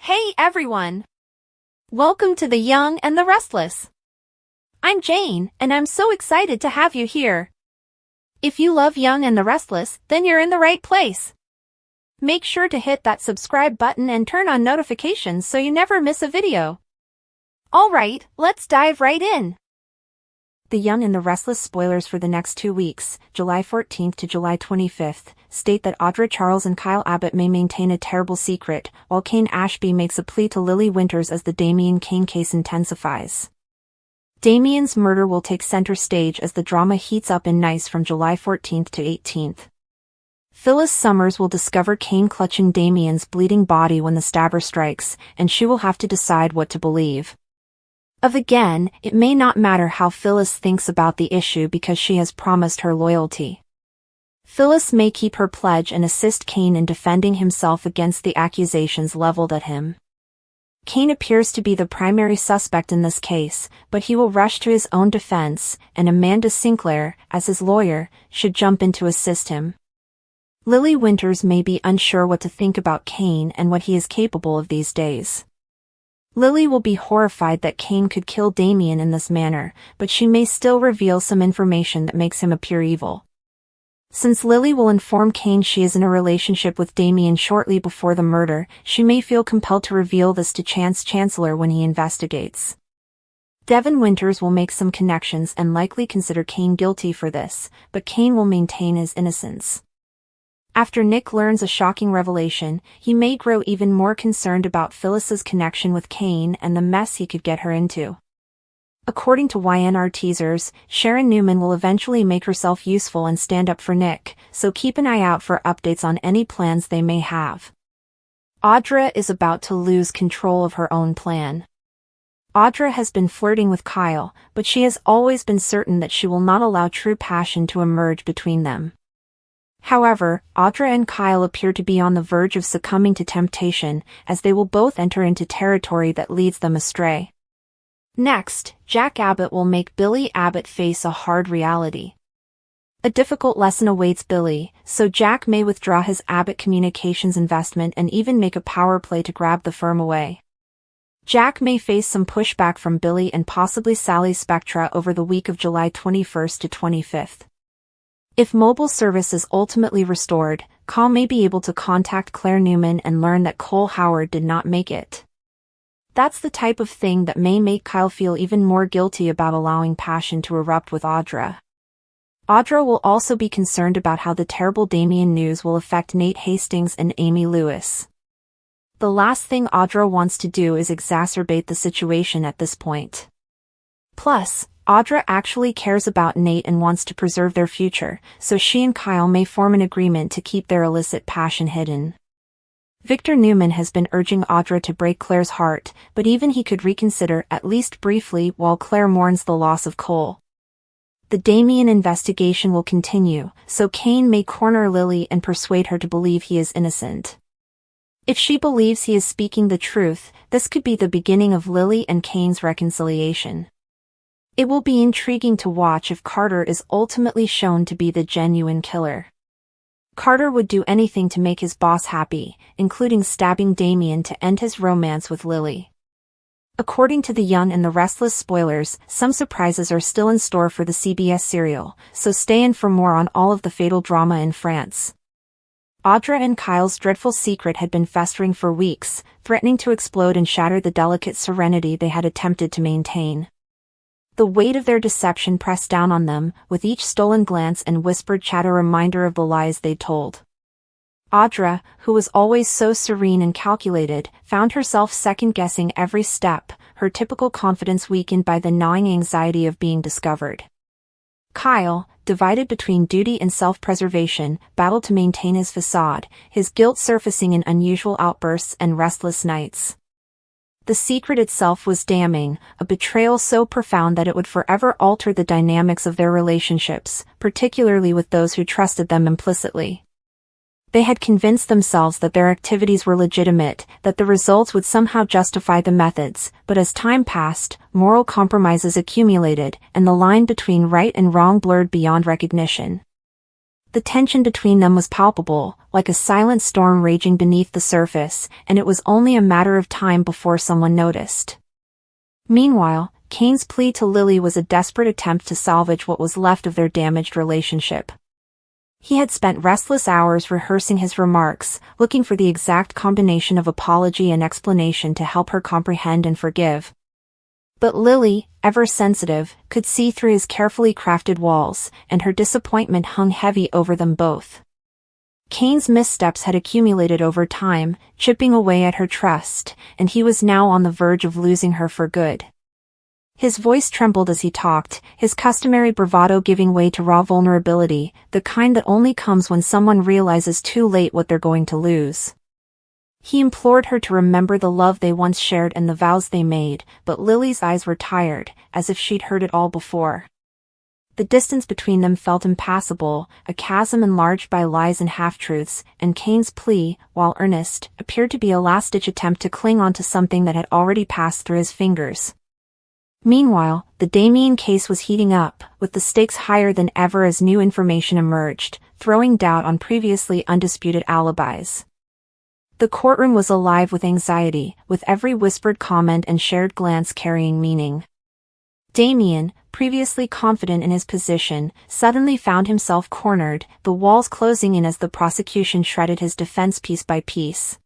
Hey everyone! Welcome to The Young and the Restless. I'm Jane, and I'm so excited to have you here. If you love Young and the Restless, then you're in the right place. Make sure to hit that subscribe button and turn on notifications so you never miss a video. Alright, let's dive right in. The Young and the Restless spoilers for the next 2 weeks, July 14th to July 25th, state that Audra Charles and Kyle Abbott may maintain a terrible secret, while Kane Ashby makes a plea to Lily Winters as the Damian Kane case intensifies. Damian's murder will take center stage as the drama heats up in Nice from July 14th to 18th. Phyllis Summers will discover Kane clutching Damian's bleeding body when the stabber strikes, and she will have to decide what to believe. Again, it may not matter how Phyllis thinks about the issue because she has promised her loyalty. Phyllis may keep her pledge and assist Kane in defending himself against the accusations leveled at him. Kane appears to be the primary suspect in this case, but he will rush to his own defense, and Amanda Sinclair, as his lawyer, should jump in to assist him. Lily Winters may be unsure what to think about Kane and what he is capable of these days. Lily will be horrified that Kane could kill Damian in this manner, but she may still reveal some information that makes him appear evil. Since Lily will inform Kane she is in a relationship with Damian shortly before the murder, she may feel compelled to reveal this to Chance Chancellor when he investigates. Devin Winters will make some connections and likely consider Kane guilty for this, but Kane will maintain his innocence. After Nick learns a shocking revelation, he may grow even more concerned about Phyllis's connection with Kane and the mess he could get her into. According to YNR teasers, Sharon Newman will eventually make herself useful and stand up for Nick, so keep an eye out for updates on any plans they may have. Audra is about to lose control of her own plan. Audra has been flirting with Kyle, but she has always been certain that she will not allow true passion to emerge between them. However, Audra and Kyle appear to be on the verge of succumbing to temptation, as they will both enter into territory that leads them astray. Next, Jack Abbott will make Billy Abbott face a hard reality. A difficult lesson awaits Billy, so Jack may withdraw his Abbott Communications investment and even make a power play to grab the firm away. Jack may face some pushback from Billy and possibly Sally Spectra over the week of July 21st to 25th. If mobile service is ultimately restored, Kyle may be able to contact Claire Newman and learn that Cole Howard did not make it. That's the type of thing that may make Kyle feel even more guilty about allowing passion to erupt with Audra. Audra will also be concerned about how the terrible Damian news will affect Nate Hastings and Amy Lewis. The last thing Audra wants to do is exacerbate the situation at this point. Plus, Audra actually cares about Nate and wants to preserve their future, so she and Kyle may form an agreement to keep their illicit passion hidden. Victor Newman has been urging Audra to break Claire's heart, but even he could reconsider at least briefly while Claire mourns the loss of Cole. The Damian investigation will continue, so Kane may corner Lily and persuade her to believe he is innocent. If she believes he is speaking the truth, this could be the beginning of Lily and Kane's reconciliation. It will be intriguing to watch if Carter is ultimately shown to be the genuine killer. Carter would do anything to make his boss happy, including stabbing Damian to end his romance with Lily. According to the Young and the Restless spoilers, some surprises are still in store for the CBS serial, so stay in for more on all of the fatal drama in France. Audra and Kyle's dreadful secret had been festering for weeks, threatening to explode and shatter the delicate serenity they had attempted to maintain. The weight of their deception pressed down on them, with each stolen glance and whispered chat a reminder of the lies they'd told. Audra, who was always so serene and calculated, found herself second-guessing every step, her typical confidence weakened by the gnawing anxiety of being discovered. Kyle, divided between duty and self-preservation, battled to maintain his facade, his guilt surfacing in unusual outbursts and restless nights. The secret itself was damning, a betrayal so profound that it would forever alter the dynamics of their relationships, particularly with those who trusted them implicitly. They had convinced themselves that their activities were legitimate, that the results would somehow justify the methods, but as time passed, moral compromises accumulated, and the line between right and wrong blurred beyond recognition. The tension between them was palpable, like a silent storm raging beneath the surface, and it was only a matter of time before someone noticed. Meanwhile, Kane's plea to Lily was a desperate attempt to salvage what was left of their damaged relationship. He had spent restless hours rehearsing his remarks, looking for the exact combination of apology and explanation to help her comprehend and forgive. But Lily, ever sensitive, could see through his carefully crafted walls, and her disappointment hung heavy over them both. Kane's missteps had accumulated over time, chipping away at her trust, and he was now on the verge of losing her for good. His voice trembled as he talked, his customary bravado giving way to raw vulnerability, the kind that only comes when someone realizes too late what they're going to lose. He implored her to remember the love they once shared and the vows they made, but Lily's eyes were tired, as if she'd heard it all before. The distance between them felt impassable, a chasm enlarged by lies and half-truths, and Kane's plea, while earnest, appeared to be a last-ditch attempt to cling on to something that had already passed through his fingers. Meanwhile, the Damian case was heating up, with the stakes higher than ever as new information emerged, throwing doubt on previously undisputed alibis. The courtroom was alive with anxiety, with every whispered comment and shared glance carrying meaning. Damian, previously confident in his position, suddenly found himself cornered, the walls closing in as the prosecution shredded his defense piece by piece.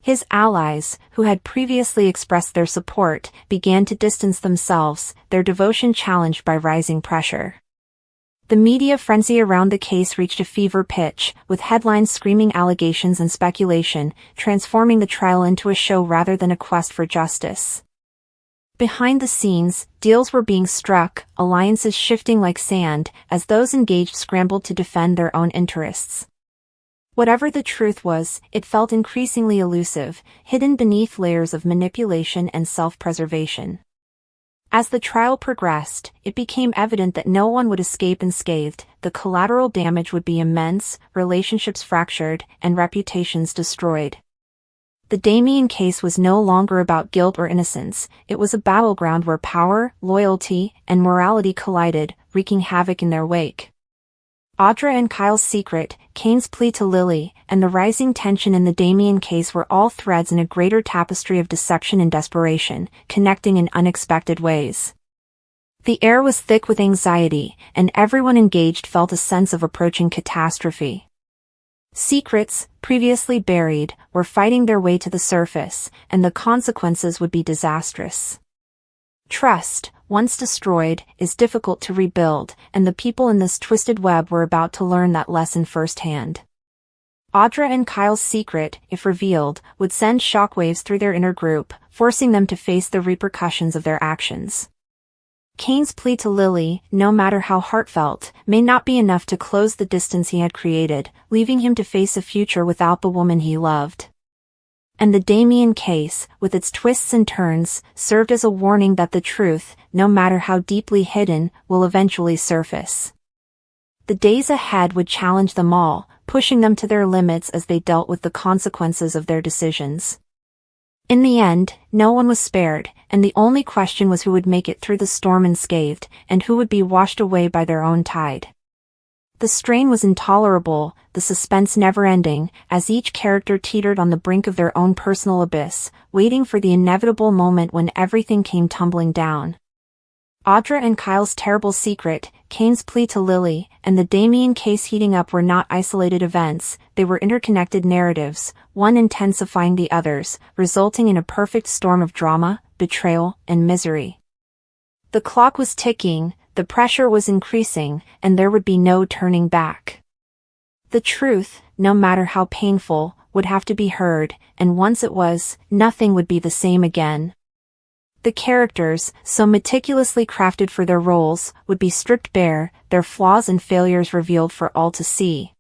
His allies, who had previously expressed their support, began to distance themselves, their devotion challenged by rising pressure. The media frenzy around the case reached a fever pitch, with headlines screaming allegations and speculation, transforming the trial into a show rather than a quest for justice. Behind the scenes, deals were being struck, alliances shifting like sand, as those engaged scrambled to defend their own interests. Whatever the truth was, it felt increasingly elusive, hidden beneath layers of manipulation and self-preservation. As the trial progressed, it became evident that no one would escape unscathed, the collateral damage would be immense, relationships fractured, and reputations destroyed. The Damian case was no longer about guilt or innocence, it was a battleground where power, loyalty, and morality collided, wreaking havoc in their wake. Audra and Kyle's secret, Kane's plea to Lily, and the rising tension in the Damian case were all threads in a greater tapestry of deception and desperation, connecting in unexpected ways. The air was thick with anxiety, and everyone engaged felt a sense of approaching catastrophe. Secrets, previously buried, were fighting their way to the surface, and the consequences would be disastrous. Trust, once destroyed, is difficult to rebuild, and the people in this twisted web were about to learn that lesson firsthand. Audra and Kyle's secret, if revealed, would send shockwaves through their inner group, forcing them to face the repercussions of their actions. Kane's plea to Lily, no matter how heartfelt, may not be enough to close the distance he had created, leaving him to face a future without the woman he loved. And the Damian case, with its twists and turns, served as a warning that the truth, no matter how deeply hidden, will eventually surface. The days ahead would challenge them all, pushing them to their limits as they dealt with the consequences of their decisions. In the end, no one was spared, and the only question was who would make it through the storm unscathed, and who would be washed away by their own tide. The strain was intolerable, the suspense never-ending, as each character teetered on the brink of their own personal abyss, waiting for the inevitable moment when everything came tumbling down. Audra and Kyle's terrible secret, Kane's plea to Lily, and the Damian case heating up were not isolated events, they were interconnected narratives, one intensifying the others, resulting in a perfect storm of drama, betrayal, and misery. The clock was ticking, the pressure was increasing, and there would be no turning back. The truth, no matter how painful, would have to be heard, and once it was, nothing would be the same again. The characters, so meticulously crafted for their roles, would be stripped bare, their flaws and failures revealed for all to see.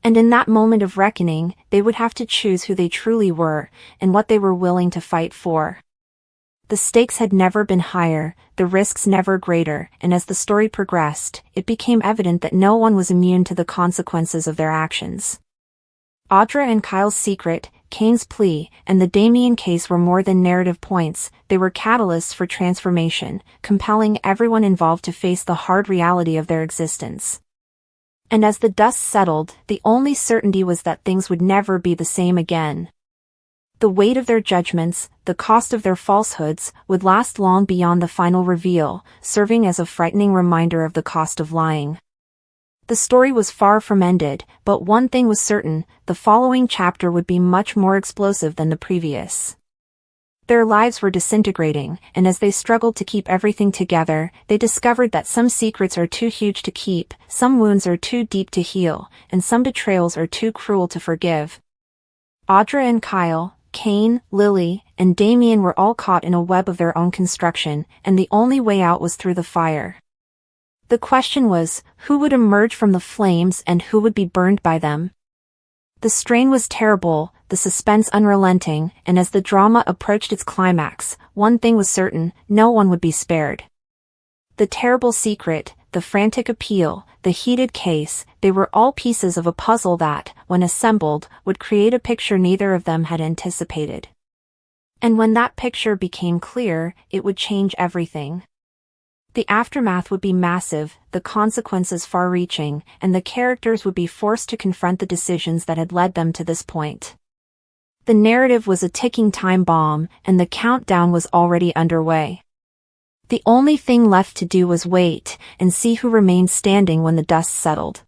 And in that moment of reckoning, they would have to choose who they truly were, and what they were willing to fight for. The stakes had never been higher, the risks never greater, and as the story progressed, it became evident that no one was immune to the consequences of their actions. Audra and Kyle's secret, Kane's plea, and the Damian case were more than narrative points, they were catalysts for transformation, compelling everyone involved to face the hard reality of their existence. And as the dust settled, the only certainty was that things would never be the same again. The weight of their judgments, the cost of their falsehoods, would last long beyond the final reveal, serving as a frightening reminder of the cost of lying. The story was far from ended, but one thing was certain: the following chapter would be much more explosive than the previous. Their lives were disintegrating, and as they struggled to keep everything together, they discovered that some secrets are too huge to keep, some wounds are too deep to heal, and some betrayals are too cruel to forgive. Audra and Kyle, Kane, Lily, and Damian were all caught in a web of their own construction, and the only way out was through the fire. The question was, who would emerge from the flames and who would be burned by them? The strain was terrible, the suspense unrelenting, and as the drama approached its climax, one thing was certain: no one would be spared. The terrible secret, the frantic appeal, the heated case, they were all pieces of a puzzle that, when assembled, would create a picture neither of them had anticipated. And when that picture became clear, it would change everything. The aftermath would be massive, the consequences far-reaching, and the characters would be forced to confront the decisions that had led them to this point. The narrative was a ticking time bomb, and the countdown was already underway. The only thing left to do was wait, and see who remained standing when the dust settled.